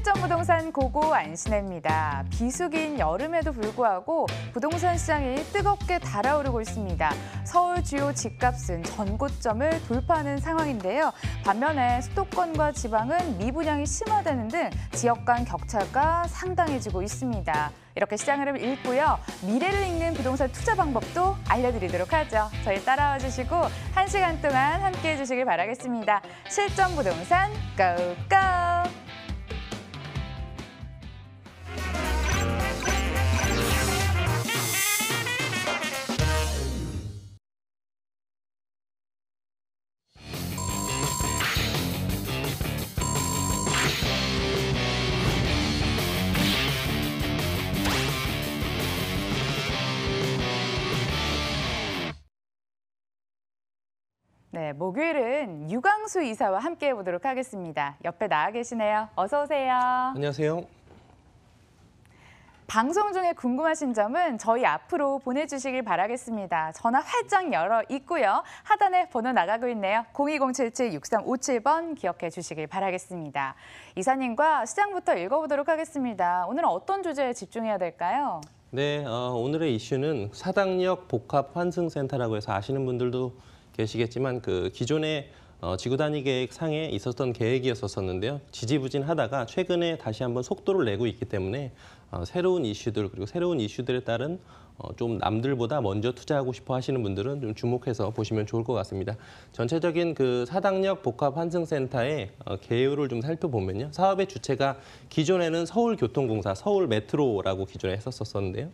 실전부동산 고고 안신혜입니다. 비수기인 여름에도 불구하고 부동산 시장이 뜨겁게 달아오르고 있습니다. 서울 주요 집값은 전고점을 돌파하는 상황인데요. 반면에 수도권과 지방은 미분양이 심화되는 등 지역 간 격차가 상당해지고 있습니다. 이렇게 시장 흐름을 읽고요. 미래를 읽는 부동산 투자 방법도 알려드리도록 하죠. 저희 따라와 주시고 1시간 동안 함께해 주시길 바라겠습니다. 실전부동산 고고! 네, 목요일은 유광수 이사와 함께 해보도록 하겠습니다. 옆에 나와 계시네요. 어서 오세요. 안녕하세요. 방송 중에 궁금하신 점은 저희 앞으로 보내주시길 바라겠습니다. 전화 활짝 열어 있고요. 하단에 번호 나가고 있네요. 02077-6357번 기억해 주시길 바라겠습니다. 이사님과 시장부터 읽어보도록 하겠습니다. 오늘은 어떤 주제에 집중해야 될까요? 네, 오늘의 이슈는 사당역 복합환승센터라고 해서 아시는 분들도 계시겠지만 그 기존의 지구 단위 계획 상에 있었던 계획이었었는데요. 지지부진하다가 최근에 다시 한번 속도를 내고 있기 때문에 새로운 이슈들 그리고 새로운 이슈들에 따른 좀 남들보다 먼저 투자하고 싶어 하시는 분들은 좀 주목해서 보시면 좋을 것 같습니다. 전체적인 그 사당역 복합환승센터의 개요를 좀 살펴보면요. 사업의 주체가 기존에는 서울교통공사, 서울메트로라고 기존에 했었었는데요.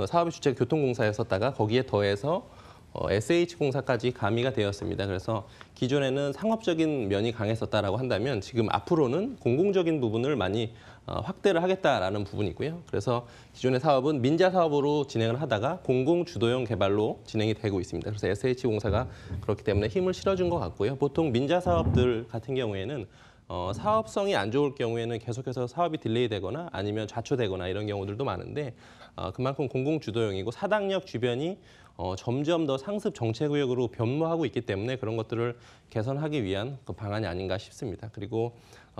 사업의 주체가 교통공사였었다가 거기에 더해서 SH공사까지 가미가 되었습니다. 그래서 기존에는 상업적인 면이 강했었다라고 한다면 지금 앞으로는 공공적인 부분을 많이 확대를 하겠다라는 부분이고요. 그래서 기존의 사업은 민자 사업으로 진행을 하다가 공공 주도형 개발로 진행이 되고 있습니다. 그래서 SH공사가 그렇기 때문에 힘을 실어준 것 같고요. 보통 민자 사업들 같은 경우에는 사업성이 안 좋을 경우에는 계속해서 사업이 딜레이되거나 아니면 좌초되거나 이런 경우들도 많은데 그만큼 공공 주도형이고 사당역 주변이 점점 더 상습 정체구역으로 변모하고 있기 때문에 그런 것들을 개선하기 위한 그 방안이 아닌가 싶습니다. 그리고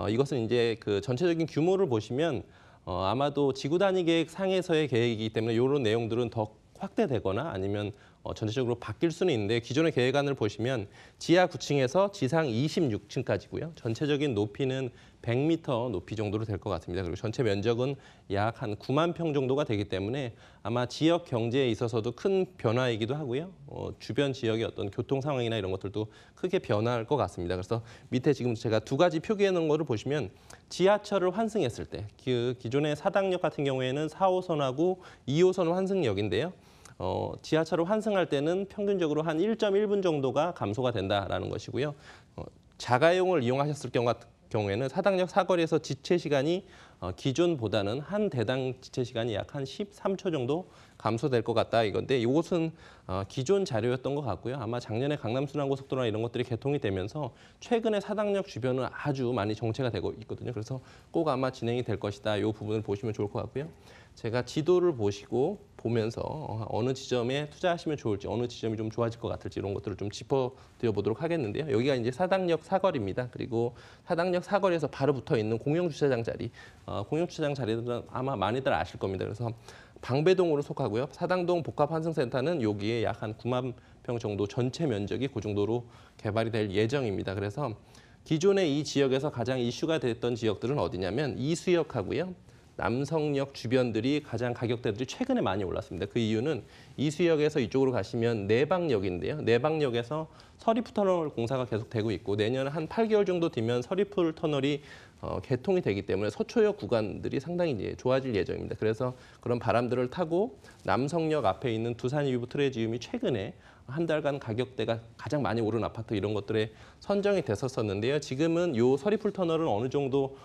이것은 이제 그 전체적인 규모를 보시면 아마도 지구 단위 계획 상에서의 계획이기 때문에 이런 내용들은 더 확대되거나 아니면 전체적으로 바뀔 수는 있는데 기존의 계획안을 보시면 지하 9층에서 지상 26층까지고요. 전체적인 높이는 100m 높이 정도로 될 것 같습니다. 그리고 전체 면적은 약 한 9만 평 정도가 되기 때문에 아마 지역 경제에 있어서도 큰 변화이기도 하고요. 주변 지역의 어떤 교통 상황이나 이런 것들도 크게 변화할 것 같습니다. 그래서 밑에 지금 제가 두 가지 표기해 놓은 거를 보시면 지하철을 환승했을 때 그 기존의 사당역 같은 경우에는 4호선하고 2호선 환승역인데요. 지하철을 환승할 때는 평균적으로 한 1.1분 정도가 감소가 된다라는 것이고요. 자가용을 이용하셨을 경우에는 사당역 사거리에서 지체 시간이 기존보다는 한 대당 지체 시간이 약 한 13초 정도 감소될 것 같다 이건데 이것은 기존 자료였던 것 같고요. 아마 작년에 강남순환고속도로나 이런 것들이 개통이 되면서 최근에 사당역 주변은 아주 많이 정체가 되고 있거든요. 그래서 꼭 아마 진행이 될 것이다. 이 부분을 보시면 좋을 것 같고요. 제가 지도를 보면서 어느 지점에 투자하시면 좋을지, 어느 지점이 좀 좋아질 것 같을지 이런 것들을 좀 짚어드려 보도록 하겠는데요. 여기가 이제 사당역 사거리입니다. 그리고 사당역 사거리에서 바로 붙어 있는 공영주차장 자리, 공영주차장 자리들은 아마 많이들 아실 겁니다. 그래서 방배동으로 속하고요. 사당동 복합환승센터는 여기에 약 한 9만 평 정도 전체 면적이 그 정도로 개발이 될 예정입니다. 그래서 기존의 이 지역에서 가장 이슈가 됐던 지역들은 어디냐면 이수역하고요. 남성역 주변들이 가장 가격대들이 최근에 많이 올랐습니다. 그 이유는 이수역에서 이쪽으로 가시면 내방역인데요. 내방역에서 서리풀 터널 공사가 계속되고 있고 내년 한 8개월 정도 뒤면 서리풀 터널이 개통이 되기 때문에 서초역 구간들이 상당히 이제 좋아질 예정입니다. 그래서 그런 바람들을 타고 남성역 앞에 있는 두산 위브 트레지움이 최근에 한 달간 가격대가 가장 많이 오른 아파트 이런 것들에 선정이 됐었는데요. 지금은 요 서리풀 터널은 어느 정도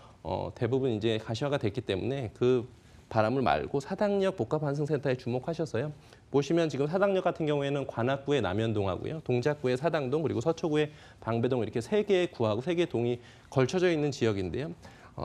대부분 이제 가시화가 됐기 때문에 그 바람을 말고 사당역 복합환승센터에 주목하셨어요. 보시면 지금 사당역 같은 경우에는 관악구의 남현동하고요. 동작구의 사당동 그리고 서초구의 방배동 이렇게 세 개의 구하고 세 개의 동이 걸쳐져 있는 지역인데요.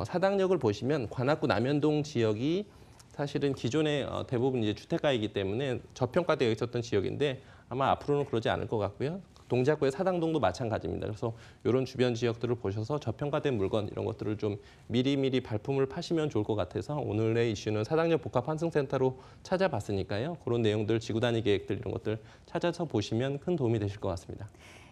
사당역을 보시면 관악구 남현동 지역이 사실은 기존에 대부분 이제 주택가이기 때문에 저평가되어 있었던 지역인데 아마 앞으로는 그러지 않을 것 같고요. 동작구의 사당동도 마찬가지입니다. 그래서 이런 주변 지역들을 보셔서 저평가된 물건 이런 것들을 좀 미리미리 발품을 파시면 좋을 것 같아서 오늘의 이슈는 사당역 복합 환승센터로 찾아봤으니까요. 그런 내용들, 지구 단위 계획들 이런 것들 찾아서 보시면 큰 도움이 되실 것 같습니다.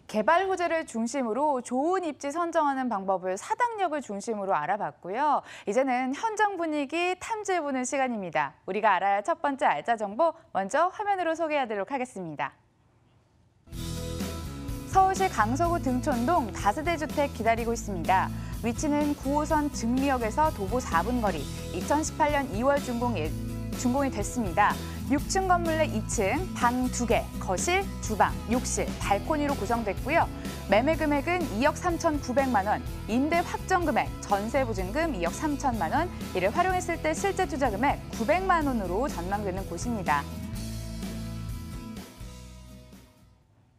개발 호재를 중심으로 좋은 입지 선정하는 방법을 사당역을 중심으로 알아봤고요. 이제는 현장 분위기 탐지해보는 시간입니다. 우리가 알아야 할 첫 번째 알짜 정보 먼저 화면으로 소개하도록 하겠습니다. 서울시 강서구 등촌동 다세대 주택 기다리고 있습니다. 위치는 9호선 증리역에서 도보 4분 거리, 2018년 2월 준공이 됐습니다. 6층 건물 내 2층, 방 2개, 거실, 주방, 욕실, 발코니로 구성됐고요. 매매 금액은 2억 3,900만 원, 임대 확정 금액, 전세 보증금 2억 3천만 원, 이를 활용했을 때 실제 투자 금액 900만 원으로 전망되는 곳입니다.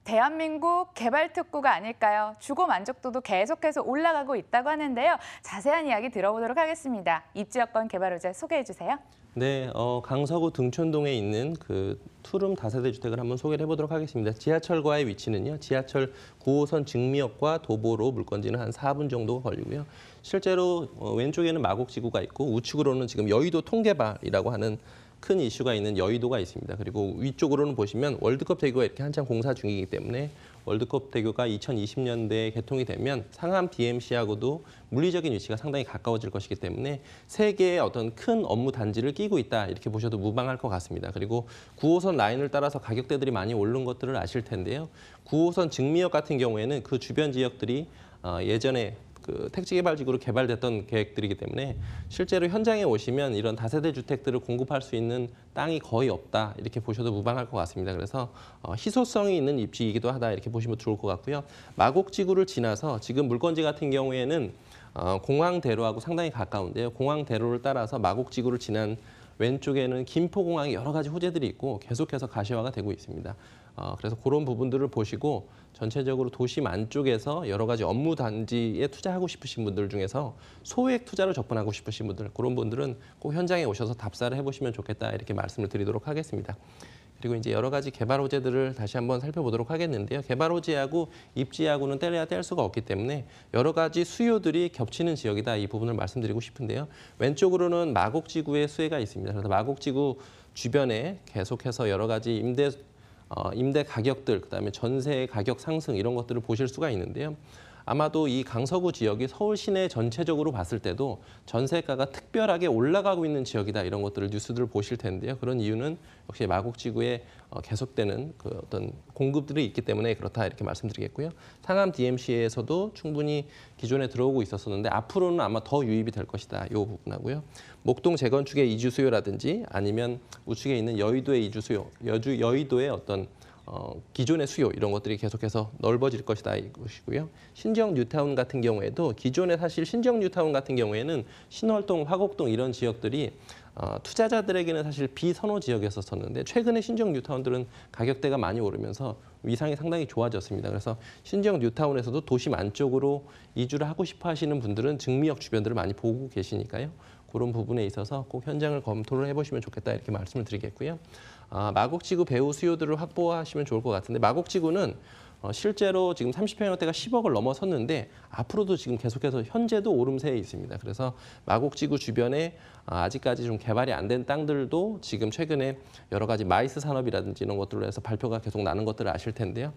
대한민국 개발 특구가 아닐까요? 주거 만족도도 계속해서 올라가고 있다고 하는데요. 자세한 이야기 들어보도록 하겠습니다. 입지 여건 개발 호재 소개해 주세요. 네, 강서구 등촌동에 있는 그 투룸 다세대 주택을 한번 소개를 해보도록 하겠습니다. 지하철과의 위치는요, 지하철 9호선 증미역과 도보로 물건지는 한 4분 정도 걸리고요. 실제로 왼쪽에는 마곡지구가 있고 우측으로는 지금 여의도 통개발이라고 하는 큰 이슈가 있는 여의도가 있습니다. 그리고 위쪽으로는 보시면 월드컵 대교가 이렇게 한창 공사 중이기 때문에 월드컵 대교가 2020년대에 개통이 되면 상암 DMC하고도 물리적인 위치가 상당히 가까워질 것이기 때문에 세 개의 어떤 큰 업무 단지를 끼고 있다 이렇게 보셔도 무방할 것 같습니다. 그리고 9호선 라인을 따라서 가격대들이 많이 오른 것들을 아실 텐데요. 9호선 증미역 같은 경우에는 그 주변 지역들이 예전에 그 택지개발지구로 개발됐던 계획들이기 때문에 실제로 현장에 오시면 이런 다세대 주택들을 공급할 수 있는 땅이 거의 없다 이렇게 보셔도 무방할 것 같습니다. 그래서 희소성이 있는 입지이기도 하다 이렇게 보시면 좋을 것 같고요. 마곡지구를 지나서 지금 물건지 같은 경우에는 공항대로하고 상당히 가까운데요. 공항대로를 따라서 마곡지구를 지난 왼쪽에는 김포공항에 여러 가지 호재들이 있고 계속해서 가시화가 되고 있습니다. 그래서 그런 부분들을 보시고 전체적으로 도심 안쪽에서 여러 가지 업무 단지에 투자하고 싶으신 분들 중에서 소액 투자로 접근하고 싶으신 분들, 그런 분들은 꼭 현장에 오셔서 답사를 해보시면 좋겠다 이렇게 말씀을 드리도록 하겠습니다. 그리고 이제 여러 가지 개발 호재들을 다시 한번 살펴보도록 하겠는데요. 개발 호재하고 입지하고는 뗄래야 뗄 수가 없기 때문에 여러 가지 수요들이 겹치는 지역이다 이 부분을 말씀드리고 싶은데요. 왼쪽으로는 마곡지구의 수혜가 있습니다. 그래서 마곡지구 주변에 계속해서 여러 가지 임대 가격들, 그다음에 전세 가격 상승 이런 것들을 보실 수가 있는데요. 아마도 이 강서구 지역이 서울 시내 전체적으로 봤을 때도 전세가가 특별하게 올라가고 있는 지역이다 이런 것들을 뉴스들을 보실 텐데요. 그런 이유는 역시 마곡지구에 계속되는 그 어떤 공급들이 있기 때문에 그렇다 이렇게 말씀드리겠고요. 상암 DMC에서도 충분히 기존에 들어오고 있었었는데 앞으로는 아마 더 유입이 될 것이다 이 부분하고요. 목동 재건축의 이주 수요라든지 아니면 우측에 있는 여의도의 이주 수요, 여의도의 어떤 기존의 수요 이런 것들이 계속해서 넓어질 것이다 이것이고요. 신정 뉴타운 같은 경우에도 기존에 사실 신정 뉴타운 같은 경우에는 신월동, 화곡동 이런 지역들이 투자자들에게는 사실 비선호 지역이었었는데 최근에 신정 뉴타운들은 가격대가 많이 오르면서 위상이 상당히 좋아졌습니다. 그래서 신정 뉴타운에서도 도심 안쪽으로 이주를 하고 싶어 하시는 분들은 증미역 주변들을 많이 보고 계시니까요. 그런 부분에 있어서 꼭 현장을 검토를 해보시면 좋겠다 이렇게 말씀을 드리겠고요. 마곡지구 배후 수요들을 확보하시면 좋을 것 같은데 마곡지구는 실제로 지금 30평형대가 10억을 넘어섰는데 앞으로도 지금 계속해서 현재도 오름세에 있습니다. 그래서 마곡지구 주변에 아직까지 좀 개발이 안 된 땅들도 지금 최근에 여러 가지 마이스 산업이라든지 이런 것들로 해서 발표가 계속 나는 것들을 아실 텐데요.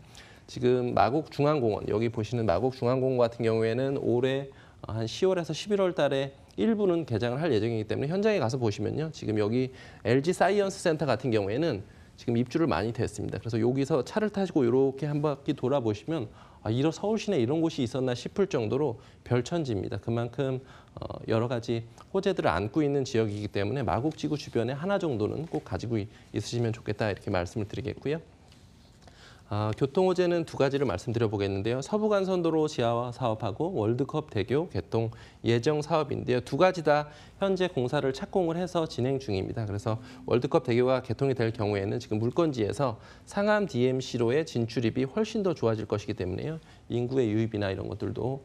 지금 마곡중앙공원, 여기 보시는 마곡중앙공원 같은 경우에는 올해 한 10월에서 11월 달에 일부는 개장을 할 예정이기 때문에 현장에 가서 보시면요. 지금 여기 LG 사이언스 센터 같은 경우에는 지금 입주를 많이 됐습니다. 그래서 여기서 차를 타시고 이렇게 한 바퀴 돌아보시면 이런 서울 시내 이런 곳이 있었나 싶을 정도로 별천지입니다. 그만큼 여러 가지 호재들을 안고 있는 지역이기 때문에 마곡지구 주변에 하나 정도는 꼭 가지고 있으시면 좋겠다 이렇게 말씀을 드리겠고요. 교통 호재는 두 가지를 말씀드려 보겠는데요. 서부간선도로 지하 사업하고 월드컵 대교 개통 예정 사업인데요. 두 가지 다 현재 공사를 착공을 해서 진행 중입니다. 그래서 월드컵 대교가 개통이 될 경우에는 지금 물건지에서 상암 DMC로의 진출입이 훨씬 더 좋아질 것이기 때문에요. 인구의 유입이나 이런 것들도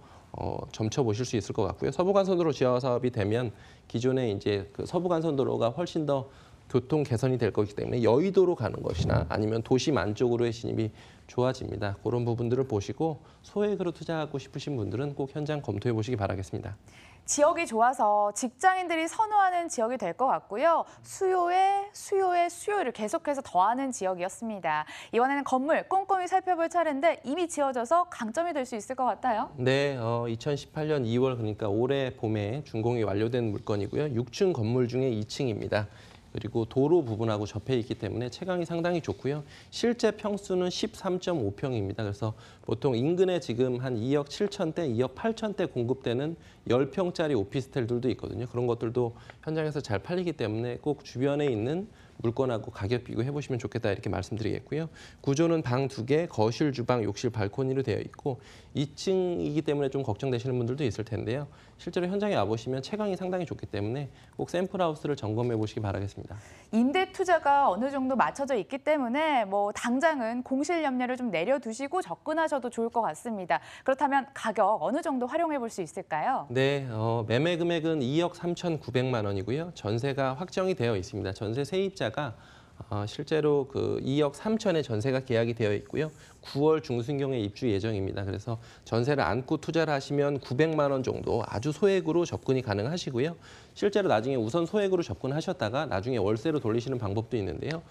점쳐 보실 수 있을 것 같고요. 서부간선도로 지하 사업이 되면 기존에 이제 그 서부간선도로가 훨씬 더 교통 개선이 될 거기 때문에 여의도로 가는 것이나 아니면 도심 안쪽으로의 진입이 좋아집니다. 그런 부분들을 보시고 소액으로 투자하고 싶으신 분들은 꼭 현장 검토해 보시기 바라겠습니다. 지역이 좋아서 직장인들이 선호하는 지역이 될 것 같고요. 수요의 수요를 계속해서 더하는 지역이었습니다. 이번에는 건물 꼼꼼히 살펴볼 차례인데 이미 지어져서 강점이 될 수 있을 것 같아요. 네, 2018년 2월 그러니까 올해 봄에 준공이 완료된 물건이고요. 6층 건물 중에 2층입니다. 그리고 도로 부분하고 접해 있기 때문에 채광이 상당히 좋고요. 실제 평수는 13.5평입니다. 그래서 보통 인근에 지금 한 2억 7천대, 2억 8천대 공급되는 10평짜리 오피스텔들도 있거든요. 그런 것들도 현장에서 잘 팔리기 때문에 꼭 주변에 있는 물건하고 가격 비교해 보시면 좋겠다 이렇게 말씀드리겠고요. 구조는 방 2개, 거실, 주방, 욕실, 발코니로 되어 있고 2층이기 때문에 좀 걱정되시는 분들도 있을 텐데요. 실제로 현장에 와보시면 채광이 상당히 좋기 때문에 꼭 샘플하우스를 점검해 보시기 바라겠습니다. 임대 투자가 어느 정도 맞춰져 있기 때문에 당장은 공실 염려를 좀 내려두시고 접근하셔도 좋을 것 같습니다. 그렇다면 가격 어느 정도 활용해 볼 수 있을까요? 네, 매매 금액은 2억 3,900만 원이고요. 전세가 확정이 되어 있습니다. 전세 세입자가 실제로 그 2억 3천의 전세가 계약이 되어 있고요. 9월 중순경에 입주 예정입니다. 그래서 전세를 안고 투자를 하시면 900만 원 정도 아주 소액으로 접근이 가능하시고요. 실제로 나중에 우선 소액으로 접근하셨다가 나중에 월세로 돌리시는 방법도 있는데요.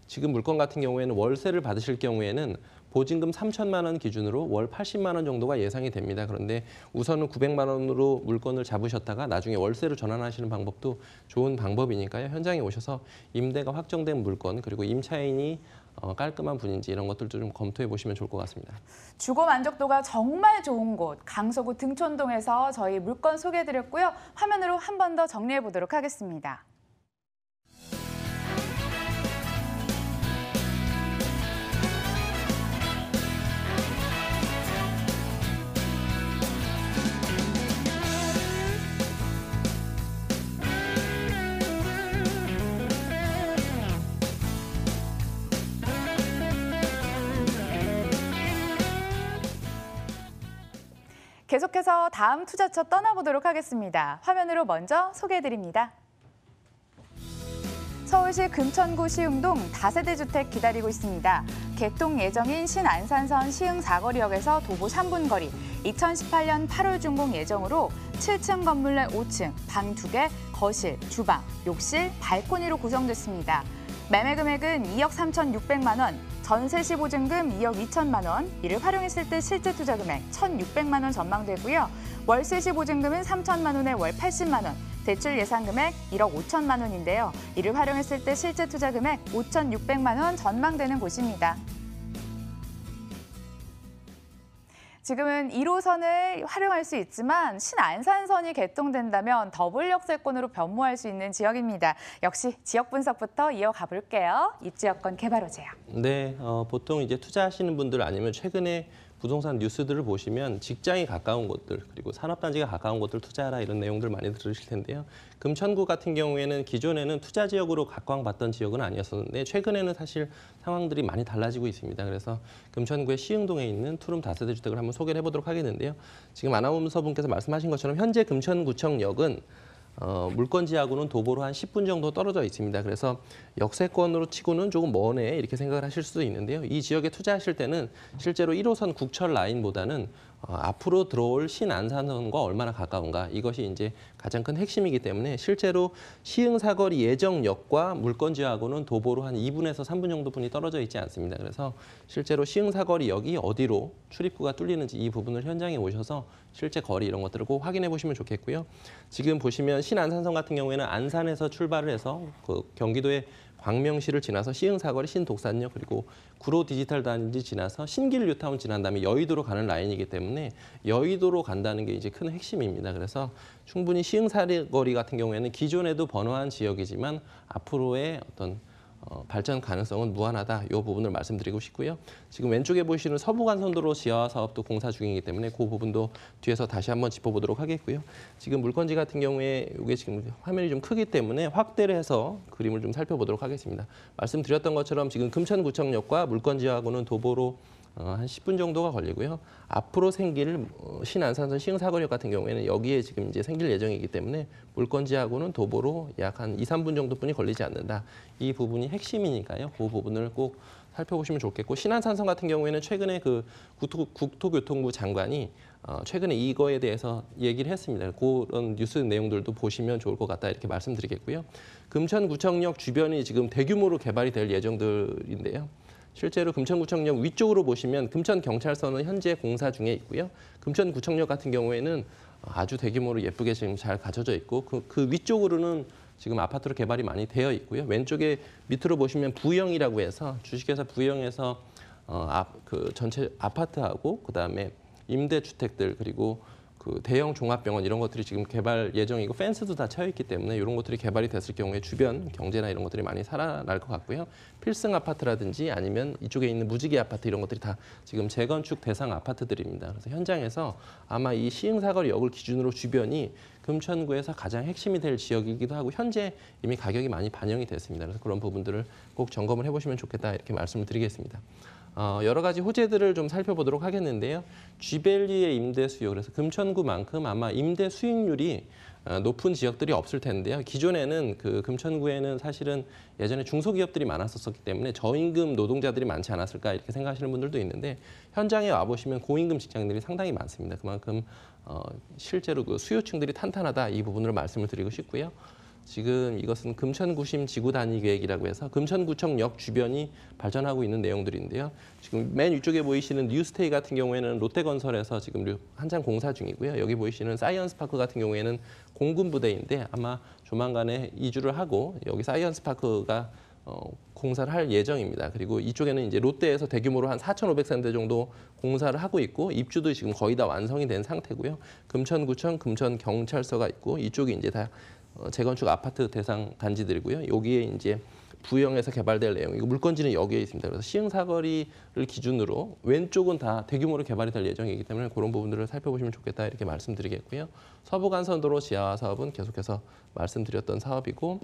지금 물건 같은 경우에는 월세를 받으실 경우에는 보증금 3천만 원 기준으로 월 80만 원 정도가 예상이 됩니다. 그런데 우선은 900만 원으로 물건을 잡으셨다가 나중에 월세로 전환하시는 방법도 좋은 방법이니까요. 현장에 오셔서 임대가 확정된 물건 그리고 임차인이 깔끔한 분인지 이런 것들도 좀 검토해 보시면 좋을 것 같습니다. 주거 만족도가 정말 좋은 곳 강서구 등촌동에서 저희 물건 소개해드렸고요. 화면으로 한 번 더 정리해 보도록 하겠습니다. 계속해서 다음 투자처 떠나보도록 하겠습니다. 화면으로 먼저 소개해드립니다. 서울시 금천구 시흥동 다세대 주택 기다리고 있습니다. 개통 예정인 신안산선 시흥 사거리역에서 도보 3분 거리, 2018년 8월 준공 예정으로 7층 건물 내 5층, 방 2개, 거실, 주방, 욕실, 발코니로 구성됐습니다. 매매 금액은 2억 3,600만 원, 전세 시 보증금 2억 2천만 원, 이를 활용했을 때 실제 투자 금액 1,600만 원 전망되고요. 월세 시 보증금은 3천만 원에 월 80만 원, 대출 예상 금액 1억 5천만 원인데요. 이를 활용했을 때 실제 투자 금액 5,600만 원 전망되는 곳입니다. 지금은 1호선을 활용할 수 있지만 신안산선이 개통된다면 더블 역세권으로 변모할 수 있는 지역입니다. 역시 지역 분석부터 이어가 볼게요. 입지 여건 개발호재요. 네, 보통 이제 투자하시는 분들 아니면 최근에 부동산 뉴스들을 보시면 직장이 가까운 곳들 그리고 산업단지가 가까운 곳들 투자하라 이런 내용들 많이 들으실 텐데요. 금천구 같은 경우에는 기존에는 투자 지역으로 각광받던 지역은 아니었었는데 최근에는 사실 상황들이 많이 달라지고 있습니다. 그래서 금천구의 시흥동에 있는 투룸 다세대 주택을 한번 소개를 해보도록 하겠는데요. 지금 아나운서분께서 말씀하신 것처럼 현재 금천구청역은 물건지하고는 도보로 한 10분 정도 떨어져 있습니다. 그래서 역세권으로 치고는 조금 머네 이렇게 생각을 하실 수도 있는데요. 이 지역에 투자하실 때는 실제로 1호선 국철 라인보다는 앞으로 들어올 신안산선과 얼마나 가까운가 이것이 이제 가장 큰 핵심이기 때문에 실제로 시흥사거리 예정역과 물건지하고는 도보로 한 2분에서 3분 정도 분이 떨어져 있지 않습니다. 그래서 실제로 시흥사거리역이 어디로 출입구가 뚫리는지 이 부분을 현장에 오셔서 실제 거리 이런 것들을 꼭 확인해 보시면 좋겠고요. 지금 보시면 신안산선 같은 경우에는 안산에서 출발을 해서 그 경기도의 광명시를 지나서 시흥사거리, 신독산역 그리고 구로 디지털 단지 지나서 신길 뉴타운 지난 다음에 여의도로 가는 라인이기 때문에 여의도로 간다는 게 이제 큰 핵심입니다. 그래서 충분히 시흥사거리 같은 경우에는 기존에도 번화한 지역이지만 앞으로의 어떤 발전 가능성은 무한하다. 이 부분을 말씀드리고 싶고요. 지금 왼쪽에 보시는 서부간선도로 지하 사업도 공사 중이기 때문에 그 부분도 뒤에서 다시 한번 짚어보도록 하겠고요. 지금 물건지 같은 경우에 이게 지금 화면이 좀 크기 때문에 확대를 해서 그림을 좀 살펴보도록 하겠습니다. 말씀드렸던 것처럼 지금 금천구청역과 물건지하고는 도보로 한 10분 정도가 걸리고요. 앞으로 생길 신안산선 시흥사거리역 같은 경우에는 여기에 지금 이제 생길 예정이기 때문에 물건지하고는 도보로 약 한 2, 3분 정도뿐이 걸리지 않는다. 이 부분이 핵심이니까요. 그 부분을 꼭 살펴보시면 좋겠고, 신안산선 같은 경우에는 최근에 그 국토교통부 장관이 최근에 이거에 대해서 얘기를 했습니다. 그런 뉴스 내용들도 보시면 좋을 것 같다 이렇게 말씀드리겠고요. 금천구청역 주변이 지금 대규모로 개발이 될 예정들인데요. 실제로 금천구청역 위쪽으로 보시면 금천경찰서는 현재 공사 중에 있고요. 금천구청역 같은 경우에는 아주 대규모로 예쁘게 지금 잘 갖춰져 있고 그 위쪽으로는 지금 아파트로 개발이 많이 되어 있고요. 왼쪽에 밑으로 보시면 부영이라고 해서 주식회사 부영에서 그 전체 아파트하고 그다음에 임대주택들 그리고 그 대형 종합병원 이런 것들이 지금 개발 예정이고 펜스도 다 쳐여 있기 때문에 이런 것들이 개발이 됐을 경우에 주변 경제나 이런 것들이 많이 살아날 것 같고요. 필승 아파트라든지 아니면 이쪽에 있는 무지개 아파트 이런 것들이 다 지금 재건축 대상 아파트들입니다. 그래서 현장에서 아마 이 시흥사거리역을 기준으로 주변이 금천구에서 가장 핵심이 될 지역이기도 하고 현재 이미 가격이 많이 반영이 됐습니다. 그래서 그런 부분들을 꼭 점검을 해보시면 좋겠다 이렇게 말씀을 드리겠습니다. 여러 가지 호재들을 좀 살펴보도록 하겠는데요. 쥐밸리의 임대 수요, 그래서 금천구만큼 아마 임대 수익률이 높은 지역들이 없을 텐데요. 기존에는 그 금천구에는 사실은 예전에 중소기업들이 많았었기 때문에 저임금 노동자들이 많지 않았을까 이렇게 생각하시는 분들도 있는데 현장에 와보시면 고임금 직장인들이 상당히 많습니다. 그만큼 실제로 그 수요층들이 탄탄하다 이 부분으로 말씀을 드리고 싶고요. 지금 이것은 금천구심 지구단위 계획이라고 해서 금천구청역 주변이 발전하고 있는 내용들인데요. 지금 맨 위쪽에 보이시는 뉴스테이 같은 경우에는 롯데건설에서 지금 한창 공사 중이고요. 여기 보이시는 사이언스파크 같은 경우에는 공군 부대인데 아마 조만간에 이주를 하고 여기 사이언스파크가 공사를 할 예정입니다. 그리고 이쪽에는 이제 롯데에서 대규모로 한 4,500세대 정도 공사를 하고 있고 입주도 지금 거의 다 완성이 된 상태고요. 금천구청, 금천경찰서가 있고 이쪽이 이제 다 재건축 아파트 대상 단지들이고요. 여기에 이제 부영에서 개발될 내용이고 물건지는 여기에 있습니다. 그래서 시흥사거리를 기준으로 왼쪽은 다 대규모로 개발이 될 예정이기 때문에 그런 부분들을 살펴보시면 좋겠다 이렇게 말씀드리겠고요. 서부간선도로 지하화 사업은 계속해서 말씀드렸던 사업이고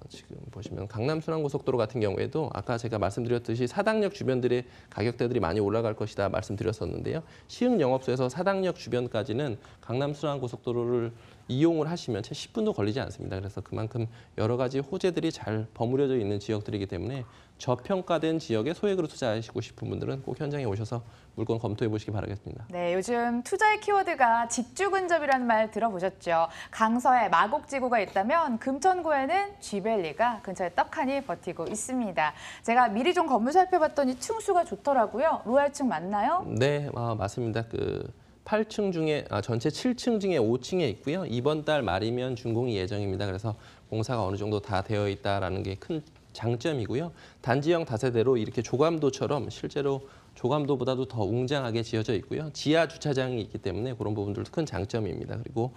지금 보시면 강남순환고속도로 같은 경우에도 아까 제가 말씀드렸듯이 사당역 주변들의 가격대들이 많이 올라갈 것이다 말씀드렸었는데요. 시흥 영업소에서 사당역 주변까지는 강남순환고속도로를 이용을 하시면 채 10분도 걸리지 않습니다. 그래서 그만큼 여러 가지 호재들이 잘 버무려져 있는 지역들이기 때문에 저평가된 지역에 소액으로 투자하시고 싶은 분들은 꼭 현장에 오셔서 물건 검토해 보시기 바라겠습니다. 네, 요즘 투자의 키워드가 집주근접이라는 말 들어보셨죠? 강서에 마곡지구가 있다면 금천구에는 쥐밸리가 근처에 떡하니 버티고 있습니다. 제가 미리 좀 건물 살펴봤더니 층수가 좋더라고요. 로얄층 맞나요? 네, 맞습니다. 그 8층 중에 전체 7층 중에 5층에 있고요. 이번 달 말이면 준공이 예정입니다. 그래서 공사가 어느 정도 다 되어 있다라는 게 큰 장점이고요. 단지형 다세대로 이렇게 조감도처럼 실제로 조감도보다도 더 웅장하게 지어져 있고요. 지하 주차장이 있기 때문에 그런 부분들도 큰 장점입니다. 그리고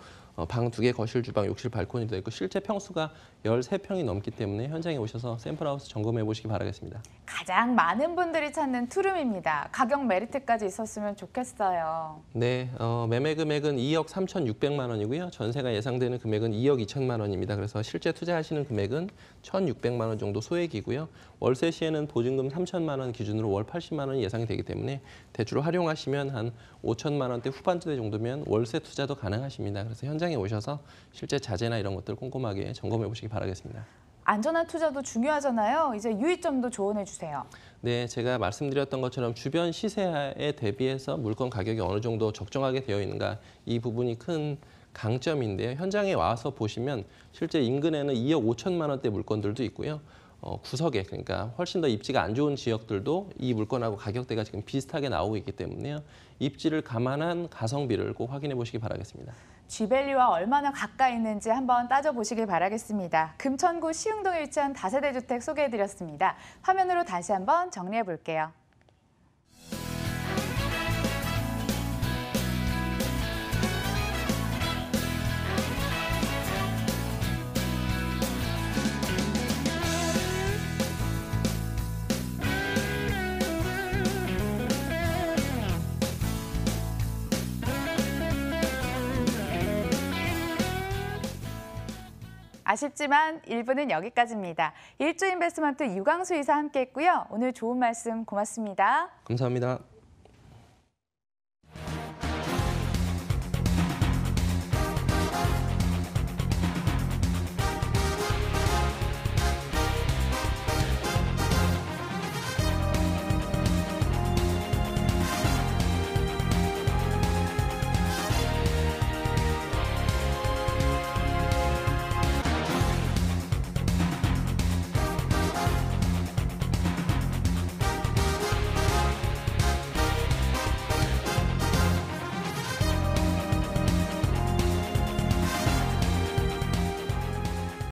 방 2개, 거실, 주방, 욕실, 발코니도 있고 실제 평수가 13평이 넘기 때문에 현장에 오셔서 샘플하우스 점검해 보시기 바라겠습니다. 가장 많은 분들이 찾는 투룸입니다. 가격 메리트까지 있었으면 좋겠어요. 네, 매매 금액은 2억 3,600만 원이고요. 전세가 예상되는 금액은 2억 2천만 원입니다. 그래서 실제 투자하시는 금액은 1,600만 원 정도 소액이고요. 월세 시에는 보증금 3천만 원 기준으로 월 80만 원이 예상이 되기 때문에 대출을 활용하시면 한 5천만 원대 후반대 정도면 월세 투자도 가능하십니다. 그래서 현장에 오셔서 실제 자재나 이런 것들 꼼꼼하게 점검해 보시기 바라겠습니다. 안전한 투자도 중요하잖아요. 이제 유의점도 조언해 주세요. 네, 제가 말씀드렸던 것처럼 주변 시세에 대비해서 물건 가격이 어느 정도 적정하게 되어 있는가 이 부분이 큰 강점인데요. 현장에 와서 보시면 실제 인근에는 2억 5천만 원대 물건들도 있고요. 구석에 그러니까 훨씬 더 입지가 안 좋은 지역들도 이 물건하고 가격대가 지금 비슷하게 나오고 있기 때문에요. 입지를 감안한 가성비를 꼭 확인해 보시기 바라겠습니다. 쥐밸리와 얼마나 가까이 있는지 한번 따져보시길 바라겠습니다. 금천구 시흥동에 위치한 다세대 주택 소개해드렸습니다. 화면으로 다시 한번 정리해 볼게요. 아쉽지만 1부는 여기까지입니다. 일주 인베스트먼트 유광수 이사 함께했고요. 오늘 좋은 말씀 고맙습니다. 감사합니다.